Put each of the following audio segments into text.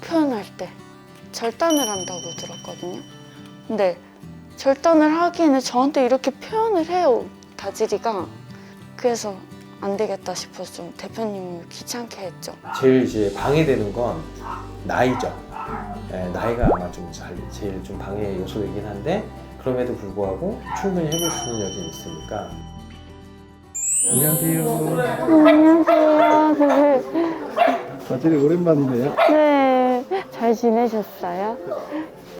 표현할 때 절단을 한다고 들었거든요. 근데 절단을 하기에는 저한테 이렇게 표현을 해요, 다지리가. 그래서 안 되겠다 싶어서 좀 대표님을 귀찮게 했죠. 제일 이제 방해되는 건 나이죠. 네, 나이가 아마 제일 좀 방해 요소이긴 한데 그럼에도 불구하고 충분히 해볼 수 있는 여지는 있으니까. 안녕하세요. 안녕하세요. 다지리 오랜만이네요. 네, 잘 지내셨어요?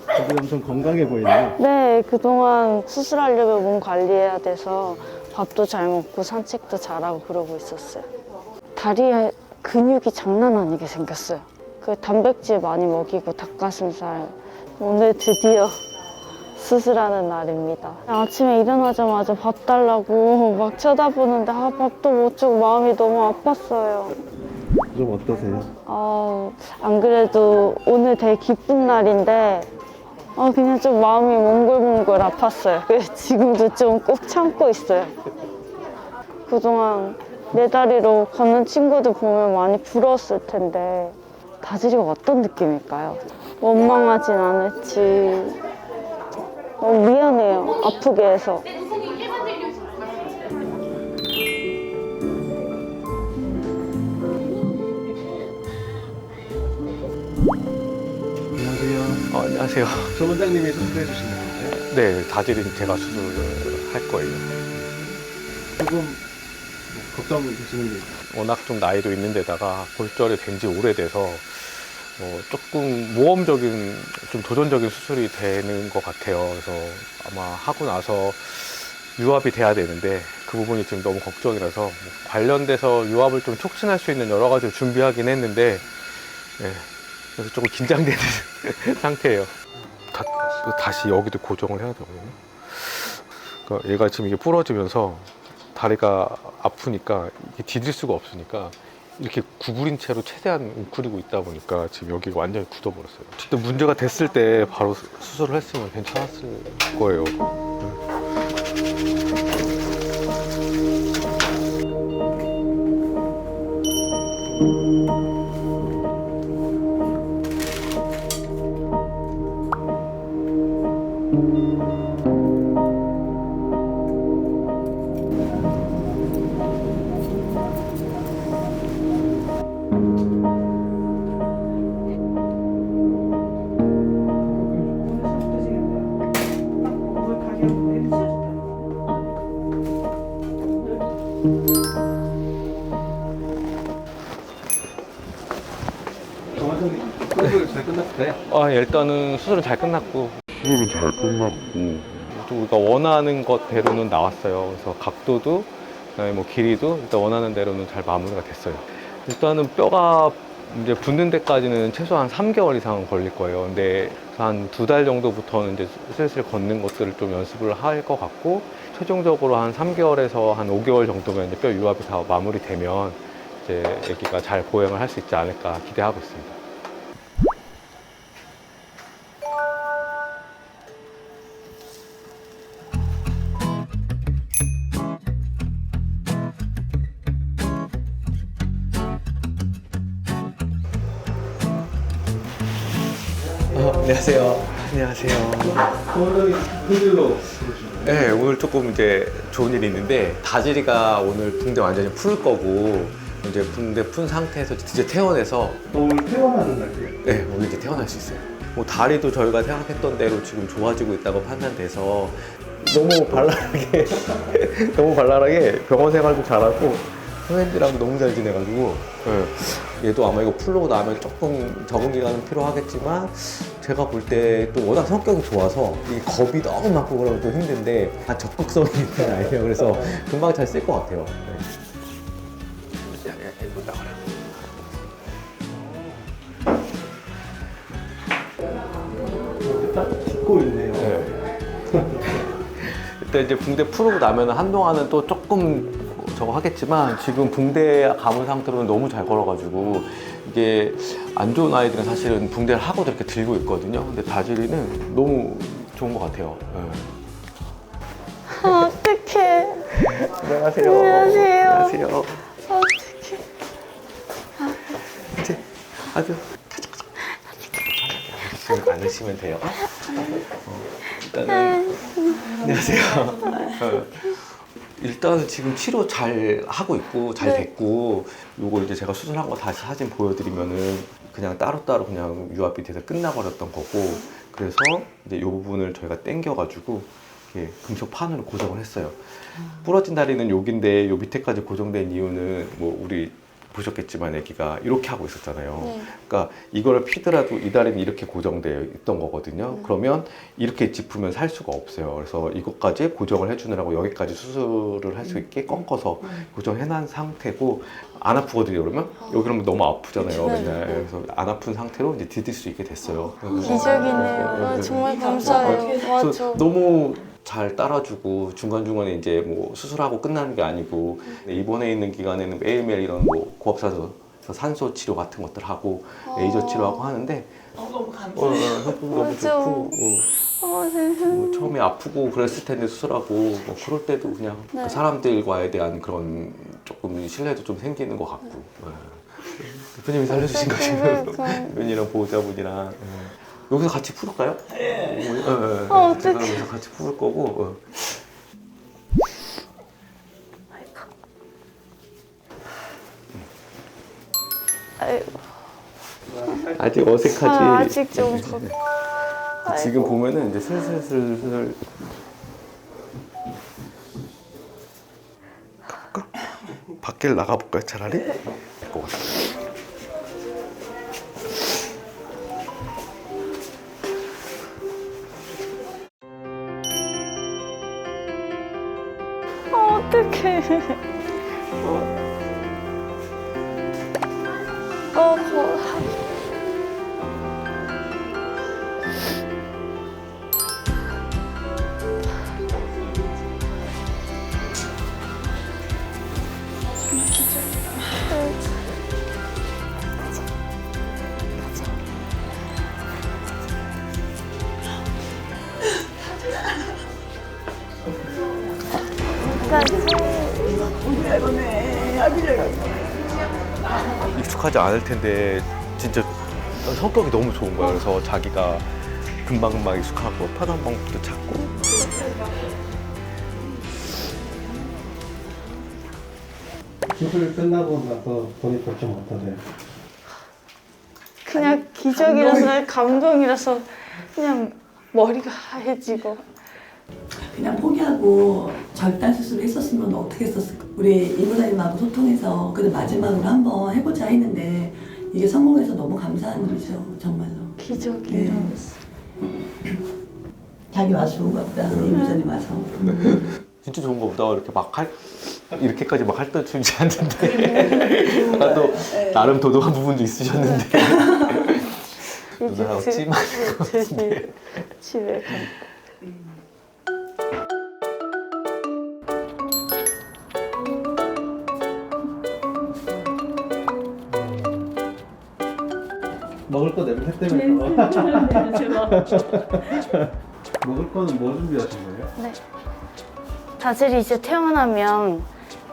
다들 엄청 건강해 보이네요. 네, 그동안 수술하려면 몸 관리해야 돼서 밥도 잘 먹고 산책도 잘하고 그러고 있었어요. 다리에 근육이 장난 아니게 생겼어요. 그 단백질 많이 먹이고 닭가슴살. 오늘 드디어 수술하는 날입니다. 아침에 일어나자마자 밥 달라고 막 쳐다보는데 밥도 못 주고 마음이 너무 아팠어요. 좀 어떠세요? 안 그래도 오늘 되게 기쁜 날인데 그냥 좀 마음이 몽글몽글 아팠어요. 그래서 지금도 좀 꾹 참고 있어요. 그동안 내 다리로 걷는 친구들 보면 많이 부러웠을 텐데 다지리가 어떤 느낌일까요? 원망하진 않을지 너무 미안해요. 아프게 해서. 안녕하세요. 안녕하세요. 조 원장님이 수술해 주시는 건가요? 네, 다지리는 제가 수술을 할 거예요. 조금 걱정되시는 게 있어요. 워낙 좀 나이도 있는데다가 골절이 된 지 오래돼서 조금 모험적인, 좀 도전적인 수술이 되는 것 같아요. 그래서 아마 하고 나서 유압이 돼야 되는데 그 부분이 지금 너무 걱정이라서 관련돼서 유압을 좀 촉진할 수 있는 여러 가지를 준비하긴 했는데 네, 그래서 조금 긴장되는 상태예요. 다시 여기도 고정을 해야 되거든요. 그러니까 얘가 지금 이게 부러지면서 다리가 아프니까 이게 디딜 수가 없으니까 이렇게 구부린 채로 최대한 웅크리고 있다 보니까 지금 여기가 완전히 굳어버렸어요. 어쨌든 문제가 됐을 때 바로 수술을 했으면 괜찮았을 거예요. 조 원장님 수술 잘 끝났을까요? 일단은 수술은 잘 끝났고 좀 우리가 원하는 것대로는 나왔어요. 그래서 각도도 그다음에 뭐 길이도 일단 원하는 대로는 잘 마무리가 됐어요. 일단은 뼈가 이제 붙는 데까지는 최소한 3개월 이상은 걸릴 거예요. 근데 한 2달 정도부터는 이제 슬슬 걷는 것들을 좀 연습을 할 것 같고, 최종적으로 한 3개월에서 한 5개월 정도면 이제 뼈 유압이 다 마무리되면 이제 아기가 잘 보행을 할 수 있지 않을까 기대하고 있습니다. 안녕하세요. 안녕하세요. 조 원장님 큰일로 네, 오늘 조금 이제 좋은 일이 있는데 다지리가 오늘 붕대 완전히 풀 거고 이제 붕대 푼 상태에서 드디어 퇴원해서 오늘 퇴원하는 날이에요. 네, 오늘 이제 퇴원할 수 있어요. 뭐 다리도 저희가 생각했던 대로 지금 좋아지고 있다고 판단돼서 너무 발랄하게 너무 발랄하게 병원 생활도 잘하고 선생님들하고 너무 잘 지내가지고 네. 얘도 아마 이거 풀고 나면 조금 적응 기간은 필요하겠지만 제가 볼 때 또 워낙 성격이 좋아서 이 겁이 너무 많고 그러면 또 힘든데 다 적극성이 있는 아이예요. 그래서 금방 잘 쓸 것 같아요. 네. 이거 나와라. 딱 짚고 있네요. 일단 이제 붕대 풀고 나면 한동안은 또 조금 저거 하겠지만 지금 붕대 감은 상태로는 너무 잘 걸어가지고 이게 안 좋은 아이들은 사실은 붕대를 하고도 이렇게 들고 있거든요. 근데 다지리는 너무 좋은 것 같아요. 네. 어떡해. 안녕하세요. 안녕하세요. 안녕하세요. 어떡해. 이제 아주 지금 앉으시면 돼요. 일단은 안녕하세요. 일단은 지금 치료 잘 하고 있고 잘 네. 됐고, 요거 이제 제가 수술한 거 다시 사진 보여드리면은 그냥 따로따로 그냥 유압이 돼서 끝나버렸던 거고, 그래서 이제 요 부분을 저희가 당겨가지고 이렇게 금속 판으로 고정을 했어요. 부러진 다리는 여기인데 요 밑에까지 고정된 이유는 뭐 우리 보셨겠지만 애기가 이렇게 하고 있었잖아요. 네. 그러니까 이거를 피더라도 이 다리는 이렇게 고정되어 있던 거거든요. 그러면 이렇게 짚으면 살 수가 없어요. 그래서 이것까지 고정을 해주느라고 여기까지 수술을 할 수 있게 꺾어서 고정해 놓은 상태고, 안 아프거든요. 그러면 여기 그러면 너무 아프잖아요. 네. 맨날. 그래서 안 아픈 상태로 이제 디딜 수 있게 됐어요. 기적이네요. 정말 감사해요. 그래서 맞아. 너무 잘 따라주고, 중간중간에 이제 뭐 수술하고 끝나는 게 아니고 입원해 있는 기간에는 매일매일 이런 뭐 고압사서 산소 치료 같은 것들 하고 레이저 치료하고 하는데 너무 감사해요. 너무 맞아. 좋고, 네. 뭐 처음에 아프고 그랬을 텐데 수술하고 뭐 그럴 때도 그냥 네. 그 사람들과에 대한 그런 조금 신뢰도 좀 생기는 것 같고, 대표님이 살려주신 거시면 대표님이랑 보호자분이랑 여기서 같이 풀을까요? 네. 어떡해. 여기서 같이 풀을 거고. 아이고. 아직 어색하지. 아직 좀 지금 보면은 이제 슬슬 가볼까? 밖에 나가볼까요, 차라리? 될 것 같아. 어떡해. 익숙하지 않을 텐데 진짜 성격이 너무 좋은 거야. 그래서 자기가 금방금방 익숙하고 편한 방법도 찾고. 수술 끝나고 나서 보니까 좀 어떠세요? 그냥 기적이라서 감동이라서 그냥 머리가 하얘지고. 그냥 포기하고 절단 수술을 했었으면 어떻게 했었을까? 우리 이모사님하고 소통해서 그래도 마지막으로 한번 해보자 했는데 이게 성공해서 너무 감사한 일이죠. 정말로. 기적이에요. 자기 와서 좋은 것 같다. 이모사님 와서. 진짜 좋은 거보다 이렇게까지 막 할 때 주지 않는데 나도 나름 도덕한 부분도 있으셨는데 누나하고 찜하는 것 같은데. 집에 가. 먹을 거 냄새 때문에 먹을 거는 뭐 준비하신 거예요? 네. 다슬이 이제 태어나면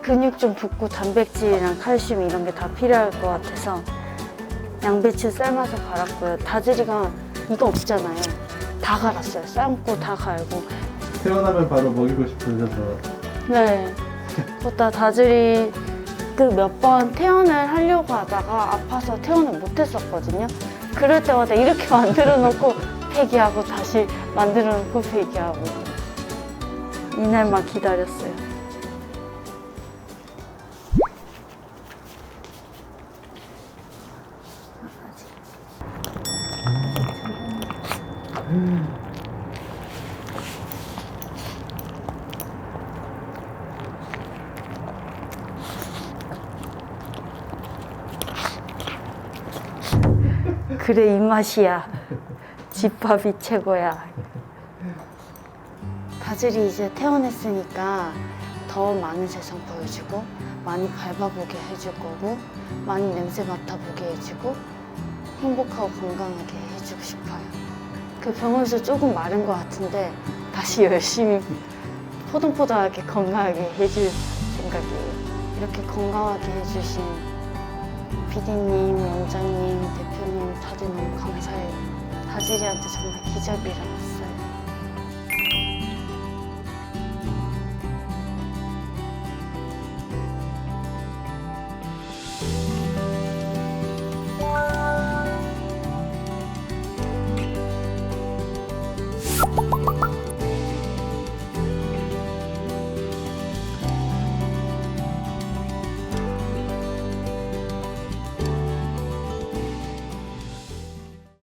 근육 좀 붙고 단백질이랑 칼슘 이런 게 다 필요할 것 같아서 양배추 삶아서 갈았고요. 다슬이가 이거 없잖아요. 다 갈았어요. 삶고 다 갈고. 태어나면 바로 먹이고 싶으셔서 네. 그러다 다슬이 그 몇 번 퇴원을 하려고 하다가 아파서 퇴원을 못 했었거든요. 그럴 때마다 이렇게 만들어 놓고 폐기하고 다시 만들어 놓고 폐기하고 이날만 기다렸어요. 그래 이 맛이야. 집밥이 최고야. 다슬이 이제 퇴원했으니까 더 많은 세상 보여주고 많이 밟아보게 해줄 거고 많이 냄새 맡아보게 해주고 행복하고 건강하게 해주고 싶어요. 그 병원에서 조금 마른 것 같은데 다시 열심히 포동포동하게 건강하게 해줄 생각이에요. 이렇게 건강하게 해주신 PD님, 원장님, 대표님 다들 너무 감사해요. 다질이한테 정말 기적이 일어났어요.